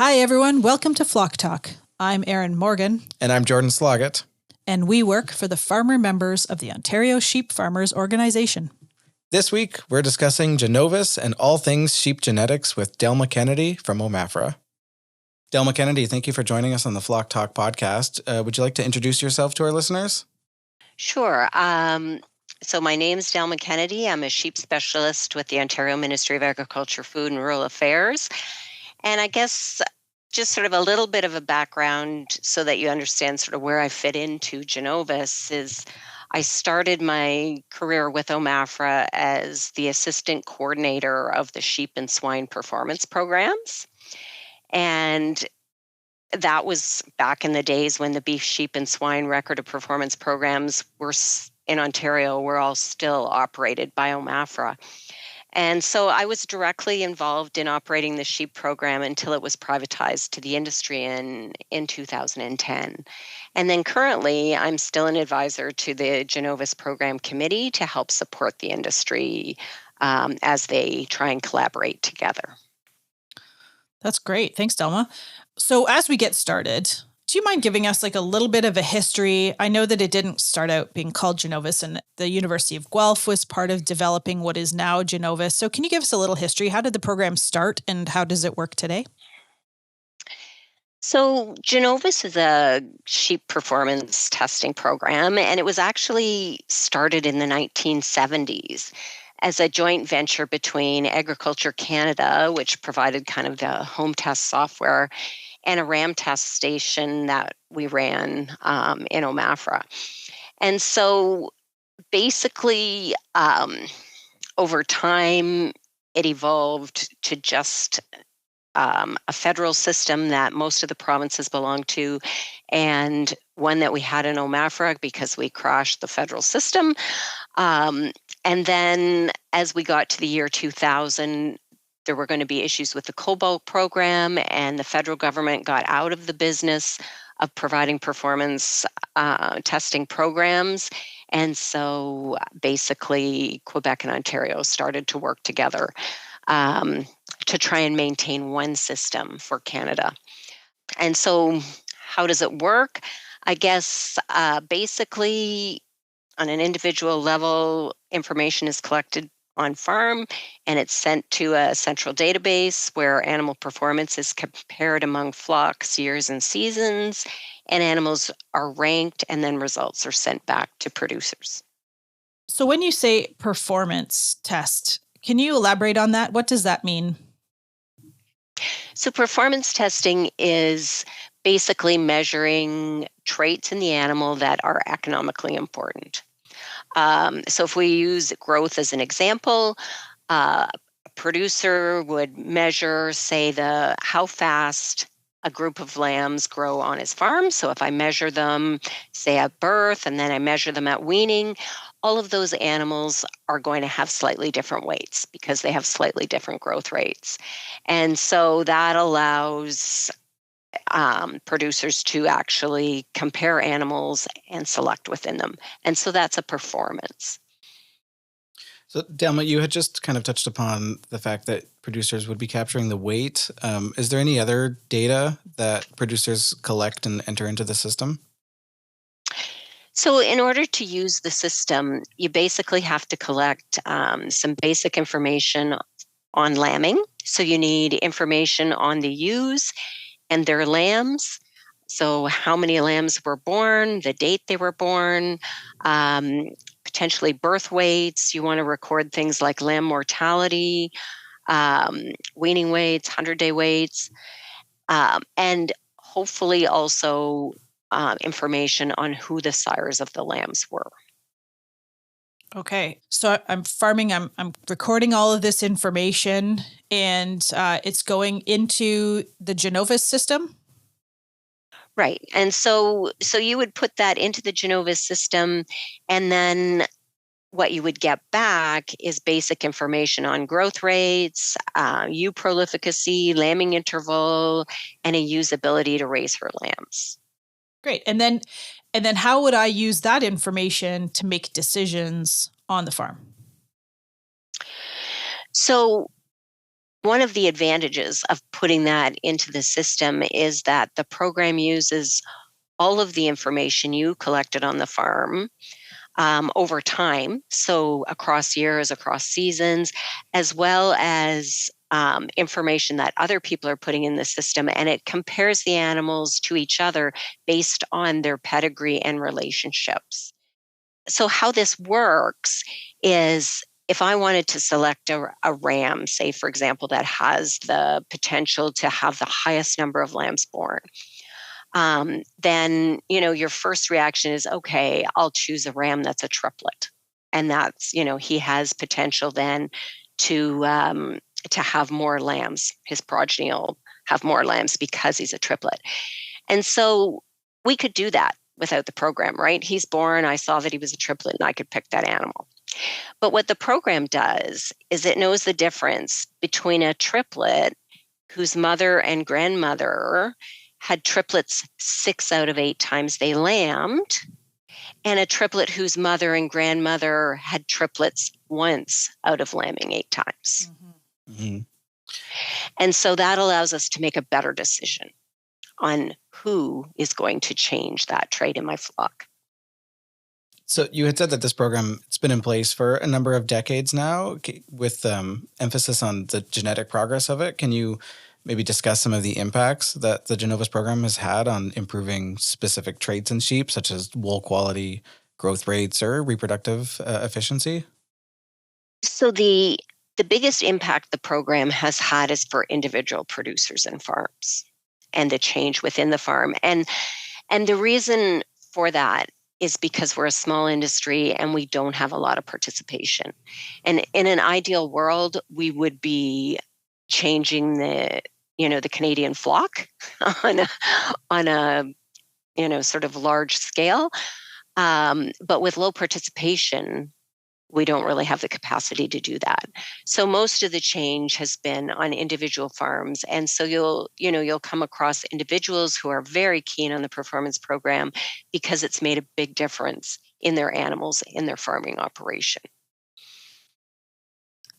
Hi, everyone. Welcome to Flock Talk. I'm Erin Morgan. And I'm Jordan Sloggett. And we work for the farmer members of the Ontario Sheep Farmers Organization. This week, we're discussing Genovis and all things sheep genetics with Delma Kennedy from OMAFRA. Delma Kennedy, thank you for joining us on the Flock Talk podcast. Would you like to introduce yourself to our listeners? Sure. So my name is Delma Kennedy. I'm a sheep specialist with the Ontario Ministry of Agriculture, Food and Rural Affairs. And I guess just sort of a little bit of a background so that you understand sort of where I fit into Genovis is I started my career with OMAFRA as the assistant coordinator of the sheep and swine performance programs. And that was back in the days when the beef, sheep, and swine record of performance programs were in Ontario were all still operated by OMAFRA. And so I was directly involved in operating the sheep program until it was privatized to the industry in 2010. And then currently, I'm still an advisor to the Genovis Program committee to help support the industry as they try and collaborate together. That's great. Thanks, Delma. So as we get started, do you mind giving us like a little bit of a history? I know that it didn't start out being called Genovis, and the University of Guelph was part of developing what is now Genovis. So can you give us a little history? How did the program start and how does it work today? So Genovis is a sheep performance testing program, and it was actually started in the 1970s as a joint venture between Agriculture Canada, which provided kind of the home test software, and a RAM test station that we ran in OMAFRA. And so basically, over time, it evolved to just a federal system that most of the provinces belong to, and one that we had in OMAFRA because we crashed the federal system. And then as we got to the year 2000, there were going to be issues with the Cobalt program, and the federal government got out of the business of providing performance testing programs. And so basically, Quebec and Ontario started to work together to try and maintain one system for Canada. And so how does it work? I guess basically on an individual level, information is collected on farm and it's sent to a central database where animal performance is compared among flocks, years, and seasons, and animals are ranked, and then results are sent back to producers. So when you say performance test, can you elaborate on that? What does that mean? So performance testing is basically measuring traits in the animal that are economically important. So if we use growth as an example, a producer would measure, say, how fast a group of lambs grow on his farm. So if I measure them, say, at birth, and then I measure them at weaning, all of those animals are going to have slightly different weights because they have slightly different growth rates. And so that allows producers to actually compare animals and select within them. And so that's a performance. So, Delma, you had just kind of touched upon the fact that producers would be capturing the weight. Is there any other data that producers collect and enter into the system? So in order to use the system, you basically have to collect some basic information on lambing. So you need information on the ewes and their lambs. So how many lambs were born, the date they were born, potentially birth weights. You want to record things like lamb mortality, weaning weights, 100-day weights, and hopefully also information on who the sires of the lambs were. Okay, so I'm farming, I'm recording all of this information, and it's going into the Genovis system? Right. And so you would put that into the Genovis system, and then what you would get back is basic information on growth rates, ewe prolificacy, lambing interval, and a ewe's ability to raise her lambs. Great. And then how would I use that information to make decisions on the farm? So One of the advantages of putting that into the system is that the program uses all of the information you collected on the farm over time, so across years, across seasons, as well as information that other people are putting in the system, and it compares the animals to each other based on their pedigree and relationships. So how this works is if I wanted to select a ram, say, for example, that has the potential to have the highest number of lambs born, then, your first reaction is, okay, I'll choose a ram that's a triplet. And that's, he has potential then to have more lambs. His progeny will have more lambs because he's a triplet. And so we could do that without the program, right? He's born, I saw that he was a triplet, and I could pick that animal. But what the program does is it knows the difference between a triplet whose mother and grandmother had triplets 6 out of 8 times they lambed, and a triplet whose mother and grandmother had triplets once out of lambing 8 times. Mm-hmm. Mm-hmm. And so that allows us to make a better decision on who is going to change that trait in my flock. So you had said that this program, it's been in place for a number of decades now, with emphasis on the genetic progress of it. Can you maybe discuss some of the impacts that the Genovis program has had on improving specific traits in sheep, such as wool quality, growth rates, or reproductive efficiency? So the biggest impact the program has had is for individual producers and farms and the change within the farm. And the reason for that is because we're a small industry and we don't have a lot of participation. And in an ideal world, we would be changing the Canadian flock on a sort of large scale. But with low participation, we don't really have the capacity to do that. So most of the change has been on individual farms. And so you'll come across individuals who are very keen on the performance program because it's made a big difference in their animals, in their farming operation.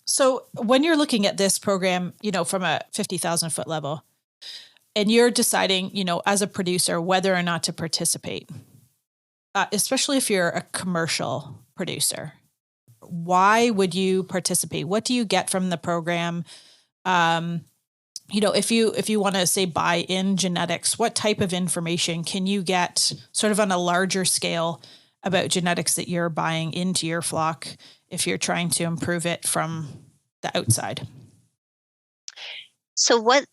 So when you're looking at this program, from a 50,000 foot level, and you're deciding, as a producer, whether or not to participate, especially if you're a commercial producer, why would you participate? What do you get from the program? If you want to say buy in genetics, what type of information can you get sort of on a larger scale about genetics that you're buying into your flock if you're trying to improve it from the outside? So what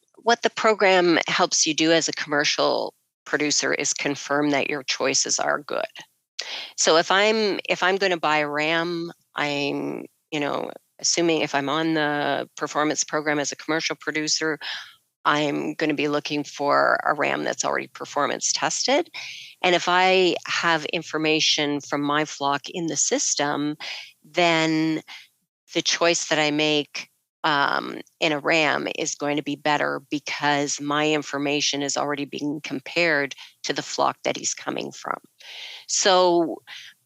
the program helps you do as a commercial producer is confirm that your choices are good. So if I'm going to buy a ram, I'm, assuming if I'm on the performance program as a commercial producer, I'm going to be looking for a ram that's already performance tested. And if I have information from my flock in the system, then the choice that I make in a ram is going to be better because my information is already being compared to the flock that he's coming from. So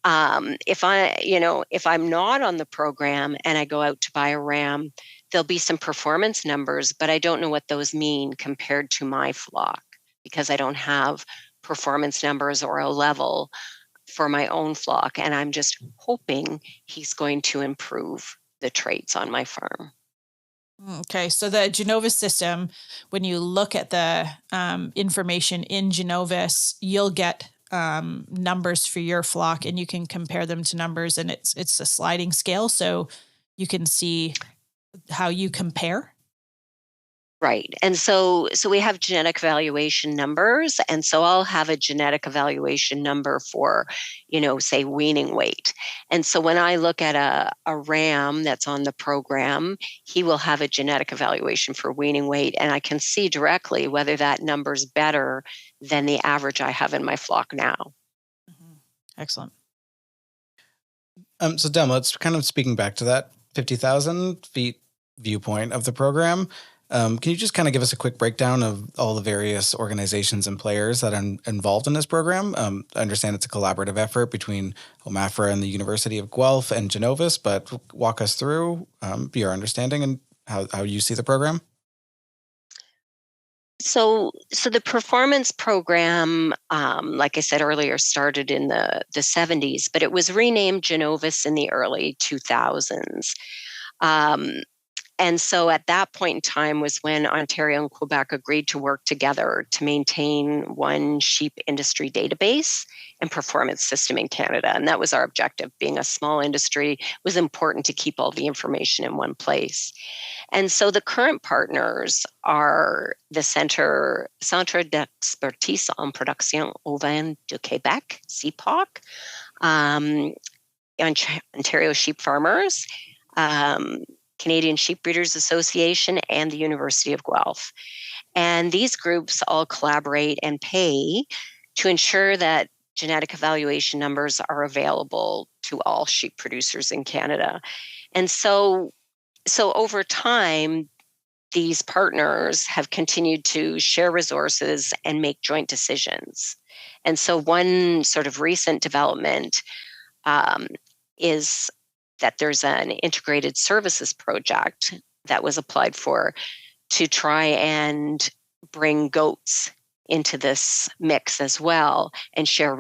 if I'm not on the program and I go out to buy a ram, there'll be some performance numbers, but I don't know what those mean compared to my flock because I don't have performance numbers or a level for my own flock. And I'm just hoping he's going to improve the traits on my farm. Okay, so the Genovis system, when you look at the information in Genovis, you'll get numbers for your flock, and you can compare them to numbers, and it's a sliding scale, so you can see how you compare. Right. And so we have genetic evaluation numbers. And so I'll have a genetic evaluation number for, say weaning weight. And so when I look at a ram that's on the program, he will have a genetic evaluation for weaning weight. And I can see directly whether that number's better than the average I have in my flock now. Mm-hmm. Excellent. So Delma, it's kind of speaking back to that 50,000 feet viewpoint of the program. Can you just kind of give us a quick breakdown of all the various organizations and players that are involved in this program? I understand it's a collaborative effort between OMAFRA and the University of Guelph and Genovis, but walk us through your understanding and how you see the program? So the performance program, like I said earlier, started in the 70s, but it was renamed Genovis in the early 2000s. Um, And so at that point in time was when Ontario and Quebec agreed to work together to maintain one sheep industry database and performance system in Canada. And that was our objective. Being a small industry, it was important to keep all the information in one place. And so the current partners are the Centre d'Expertise en Production Ovine du Québec, CPOC, Ontario Sheep Farmers, Canadian Sheep Breeders Association, and the University of Guelph. And these groups all collaborate and pay to ensure that genetic evaluation numbers are available to all sheep producers in Canada. And so over time, these partners have continued to share resources and make joint decisions. And so one sort of recent development is that there's an integrated services project that was applied for to try and bring goats into this mix as well and share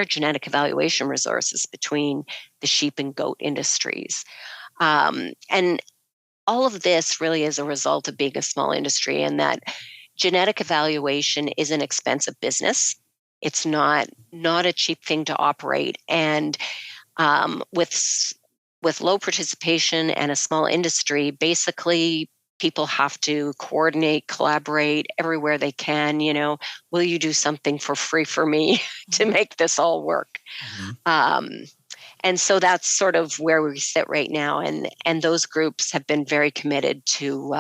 genetic evaluation resources between the sheep and goat industries. And all of this really is a result of being a small industry, and that genetic evaluation is an expensive business. It's not a cheap thing to operate. And with low participation and a small industry, basically people have to coordinate, collaborate everywhere they can. Will you do something for free for me to make this all work? Mm-hmm. And so that's sort of where we sit right now. And those groups have been very committed to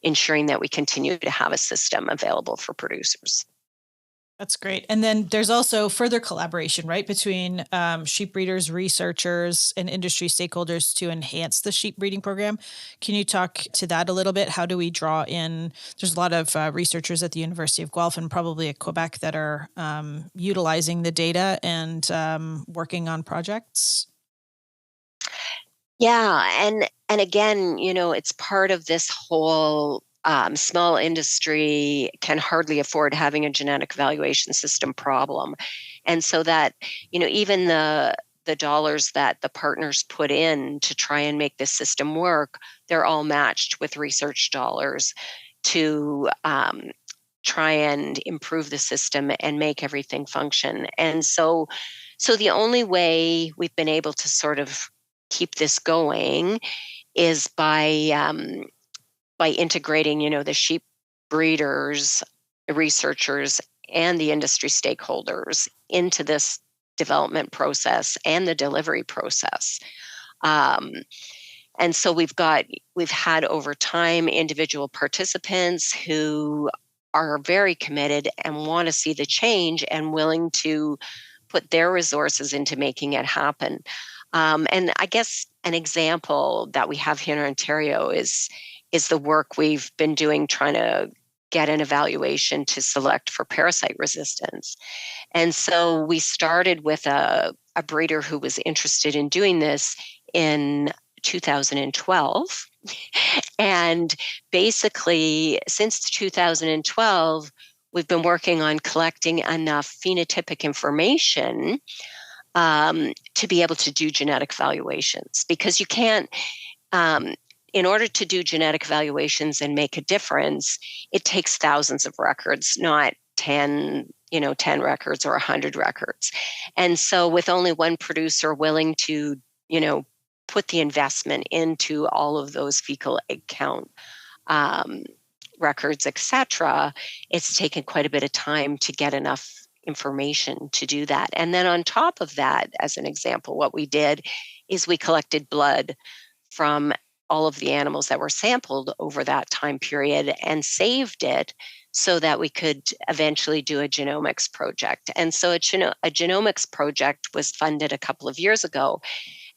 ensuring that we continue to have a system available for producers. That's great. And then there's also further collaboration, right, between sheep breeders, researchers, and industry stakeholders to enhance the sheep breeding program. Can you talk to that a little bit? How do we draw in? There's a lot of researchers at the University of Guelph and probably at Quebec that are utilizing the data and working on projects. Yeah, and again, it's part of this whole small industry can hardly afford having a genetic evaluation system problem. And so that, even the dollars that the partners put in to try and make this system work, they're all matched with research dollars to try and improve the system and make everything function. And so the only way we've been able to sort of keep this going is by integrating, the sheep breeders, the researchers, and the industry stakeholders into this development process and the delivery process. And so we've had over time individual participants who are very committed and want to see the change and willing to put their resources into making it happen. And I guess an example that we have here in Ontario is the work we've been doing trying to get an evaluation to select for parasite resistance. And so we started with a breeder who was interested in doing this in 2012. And basically, since 2012, we've been working on collecting enough phenotypic information to be able to do genetic evaluations, because you can't, in order to do genetic evaluations and make a difference, it takes thousands of records, not 10 records or 100 records. And so with only one producer willing to, put the investment into all of those fecal egg count records, etc., it's taken quite a bit of time to get enough information to do that. And then on top of that, as an example, what we did is we collected blood from all of the animals that were sampled over that time period and saved it so that we could eventually do a genomics project. And so a genomics project was funded a couple of years ago.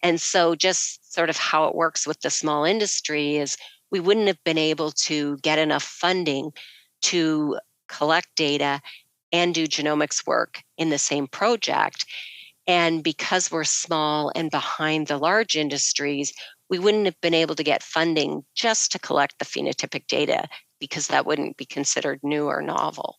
And so just sort of how it works with the small industry is we wouldn't have been able to get enough funding to collect data and do genomics work in the same project And because we're small and behind the large industries, we wouldn't have been able to get funding just to collect the phenotypic data because that wouldn't be considered new or novel.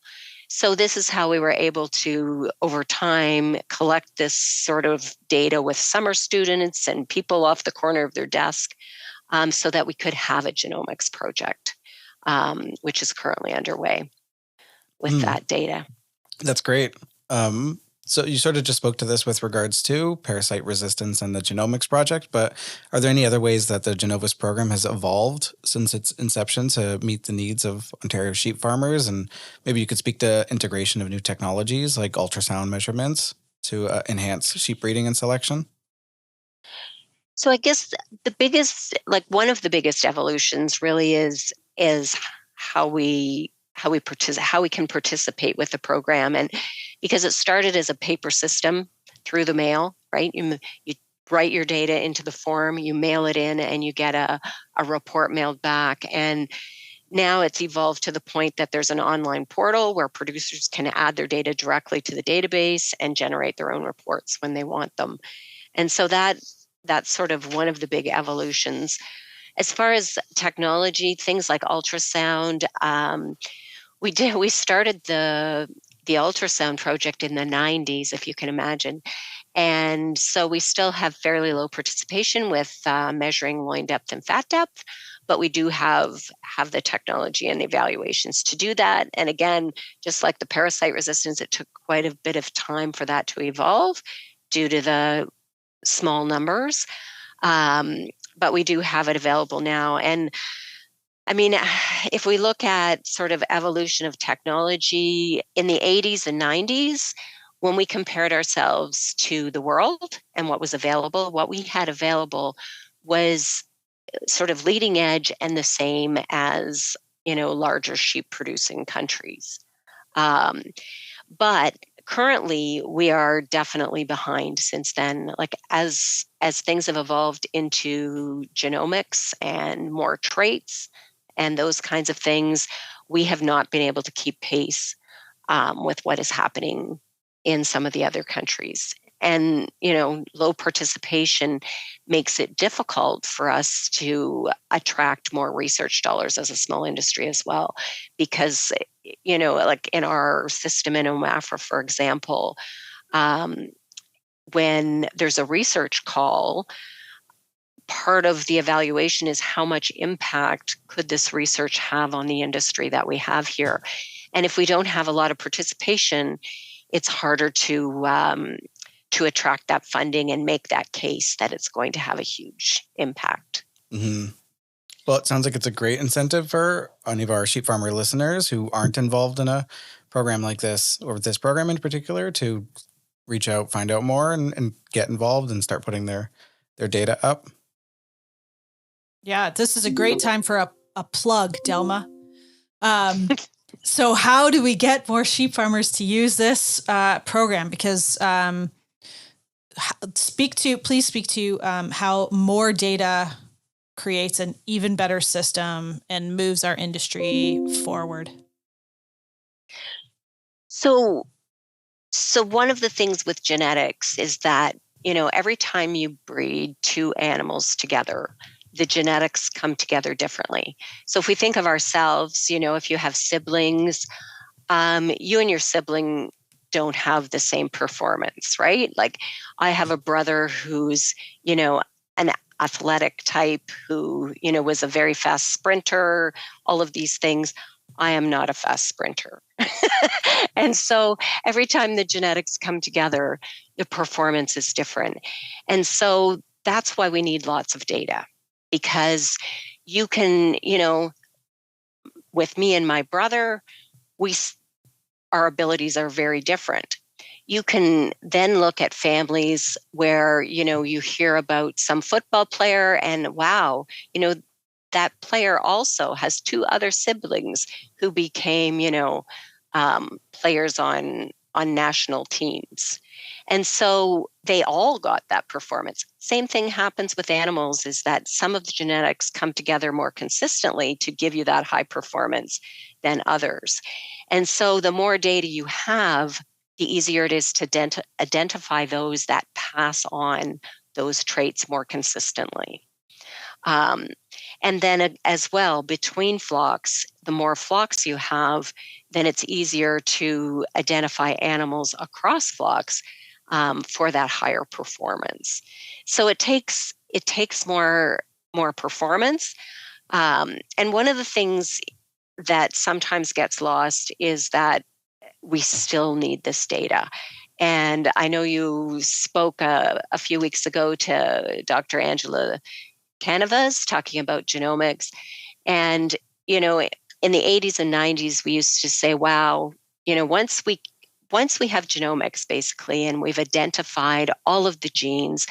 So this is how we were able to, over time, collect this sort of data with summer students and people off the corner of their desk, so that we could have a genomics project, which is currently underway with that data. That's great. So you sort of just spoke to this with regards to parasite resistance and the genomics project, but are there any other ways that the Genovis program has evolved since its inception to meet the needs of Ontario sheep farmers? And maybe you could speak to integration of new technologies like ultrasound measurements to enhance sheep breeding and selection. So I guess the biggest, like one of the biggest evolutions really is how we how we can participate with the program. And because it started as a paper system through the mail, right? You write your data into the form, you mail it in, and you get a report mailed back. And now it's evolved to the point that there's an online portal where producers can add their data directly to the database and generate their own reports when they want them. And so that's sort of one of the big evolutions. As far as technology, things like ultrasound, we started the ultrasound project in the 90s, if you can imagine. And so we still have fairly low participation with measuring loin depth and fat depth, but we do have the technology and the evaluations to do that. And again, just like the parasite resistance, it took quite a bit of time for that to evolve due to the small numbers. But we do have it available now. And I mean, if we look at sort of evolution of technology in the 80s and 90s, when we compared ourselves to the world and what was available, what we had available was sort of leading edge and the same as, larger sheep producing countries. But currently we are definitely behind since then. Like as things have evolved into genomics and more traits and those kinds of things, we have not been able to keep pace with what is happening in some of the other countries. And, low participation makes it difficult for us to attract more research dollars as a small industry as well. Because, like in our system in OMAFRA, for example, when there's a research call, part of the evaluation is how much impact could this research have on the industry that we have here. And if we don't have a lot of participation, it's harder to attract that funding and make that case that it's going to have a huge impact. Mm-hmm. Well, it sounds like it's a great incentive for any of our sheep farmer listeners who aren't involved in a program like this, or this program in particular, to reach out, find out more, and get involved and start putting their data up. Yeah, this is a great time for a plug, Delma. So how do we get more sheep farmers to use this program? Because please speak to how more data creates an even better system and moves our industry forward. So one of the things with genetics is that, every time you breed two animals together, the genetics come together differently. So if we think of ourselves, if you have siblings, you and your sibling don't have the same performance, right? Like I have a brother who's, an athletic type who, was a very fast sprinter, all of these things. I am not a fast sprinter. And so every time the genetics come together, the performance is different. And so that's why we need lots of data, because you can, with me and my brother, our abilities are very different. You can then look at families where, you hear about some football player and wow, that player also has two other siblings who became, players on national teams. And so they all got that performance. Same thing happens with animals, is that some of the genetics come together more consistently to give you that high performance than others. And so the more data you have, the easier it is to identify those that pass on those traits more consistently. And then as well, between flocks, the more flocks you have, then it's easier to identify animals across flocks for that higher performance. So it takes more performance. And one of the things that sometimes gets lost is that we still need this data. And I know you spoke a few weeks ago to Dr. Angela Genovis talking about genomics. And, in the 80s and 90s, we used to say, wow, once we have genomics, basically, and we've identified all of the genes,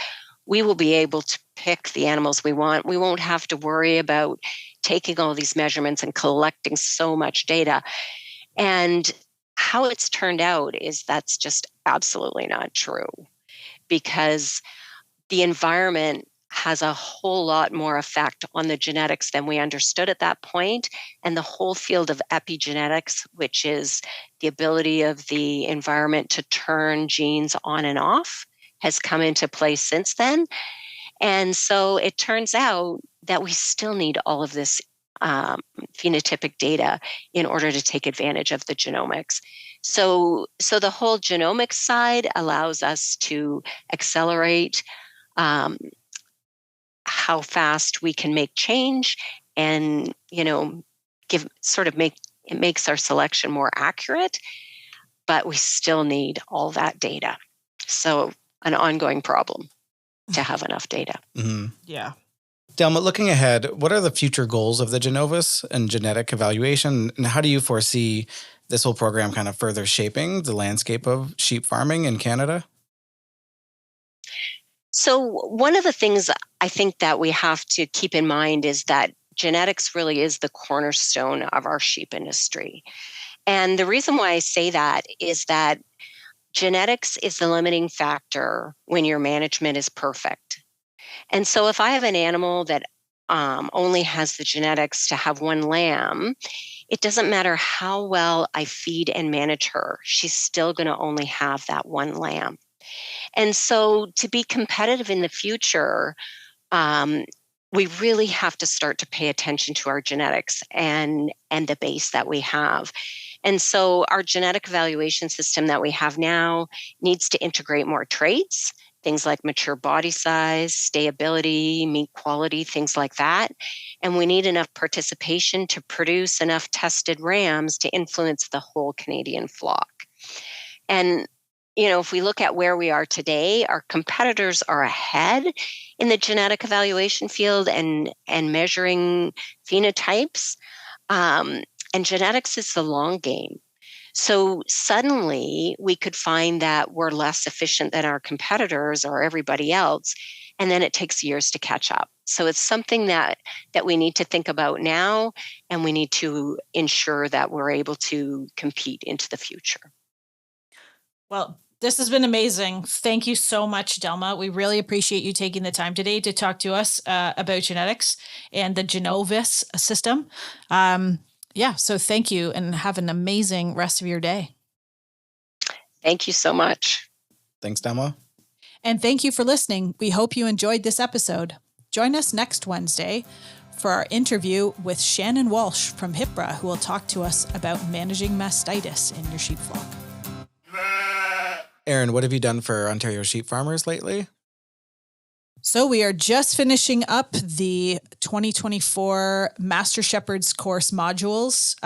we will be able to pick the animals we want. We won't have to worry about taking all these measurements and collecting so much data. And how it's turned out is that's just absolutely not true, because the environment has a whole lot more effect on the genetics than we understood at that point. And the whole field of epigenetics, which is the ability of the environment to turn genes on and off, has come into play since then. And so it turns out that we still need all of this phenotypic data in order to take advantage of the genomics. So the whole genomics side allows us to accelerate how fast we can make change, and it makes our selection more accurate, but we still need all that data. So an ongoing problem to have enough data. Mm-hmm. Yeah. Delma, looking ahead, what are the future goals of the Genovis and genetic evaluation, and how do you foresee this whole program kind of further shaping the landscape of sheep farming in Canada? So one of the things I think that we have to keep in mind is that genetics really is the cornerstone of our sheep industry. And the reason why I say that is that genetics is the limiting factor when your management is perfect. And so if I have an animal that only has the genetics to have one lamb, it doesn't matter how well I feed and manage her, she's still going to only have that one lamb. And so to be competitive in the future, we really have to start to pay attention to our genetics and the base that we have. And so our genetic evaluation system that we have now needs to integrate more traits, things like mature body size, stayability, meat quality, things like that. And we need enough participation to produce enough tested rams to influence the whole Canadian flock. And if we look at where we are today, our competitors are ahead in the genetic evaluation field and measuring phenotypes. And genetics is the long game. So suddenly we could find that we're less efficient than our competitors or everybody else, and then it takes years to catch up. So it's something that we need to think about now, and we need to ensure that we're able to compete into the future. Well, this has been amazing. Thank you so much, Delma. We really appreciate you taking the time today to talk to us about genetics and the Genovis system. So thank you, and have an amazing rest of your day. Thank you so much. Thanks, Delma. And thank you for listening. We hope you enjoyed this episode. Join us next Wednesday for our interview with Shannon Walsh from HIPRA, who will talk to us about managing mastitis in your sheep flock. Aaron, what have you done for Ontario sheep farmers lately? So we are just finishing up the 2024 Master Shepherds course modules.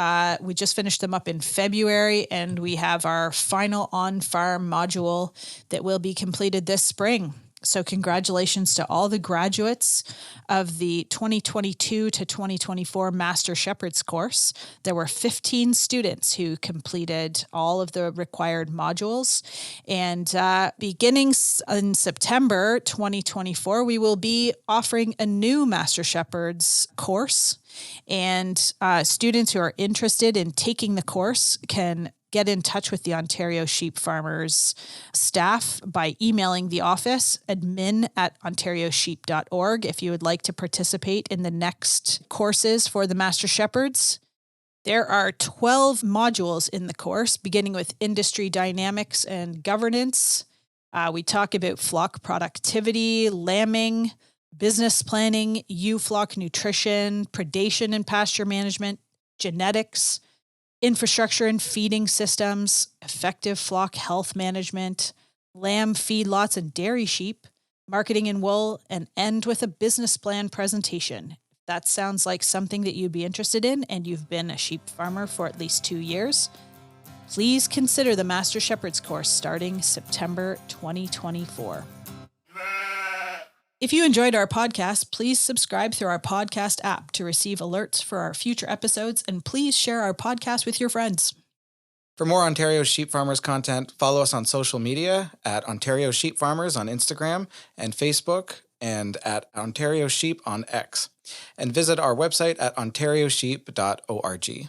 We just finished them up in February, and we have our final on-farm module that will be completed this spring. So congratulations to all the graduates of the 2022 to 2024 Master Shepherds course. There were 15 students who completed all of the required modules. And beginning in September 2024, we will be offering a new Master Shepherds course. And students who are interested in taking the course can get in touch with the Ontario Sheep Farmers staff by emailing the office, admin@ontariosheep.org, if you would like to participate in the next courses for the Master Shepherds. There are 12 modules in the course, beginning with industry dynamics and governance. We talk about flock productivity, lambing, business planning, flock nutrition, predation and pasture management, genetics, infrastructure and feeding systems, effective flock health management, lamb feedlots and dairy sheep, marketing and wool, and end with a business plan presentation. That sounds like something that you'd be interested in, and you've been a sheep farmer for at least 2 years. Please consider the Master Shepherd's course starting September 2024. If you enjoyed our podcast, please subscribe through our podcast app to receive alerts for our future episodes, and please share our podcast with your friends. For more Ontario Sheep Farmers content, follow us on social media at Ontario Sheep Farmers on Instagram and Facebook, and at Ontario Sheep on X. And visit our website at ontariosheep.org.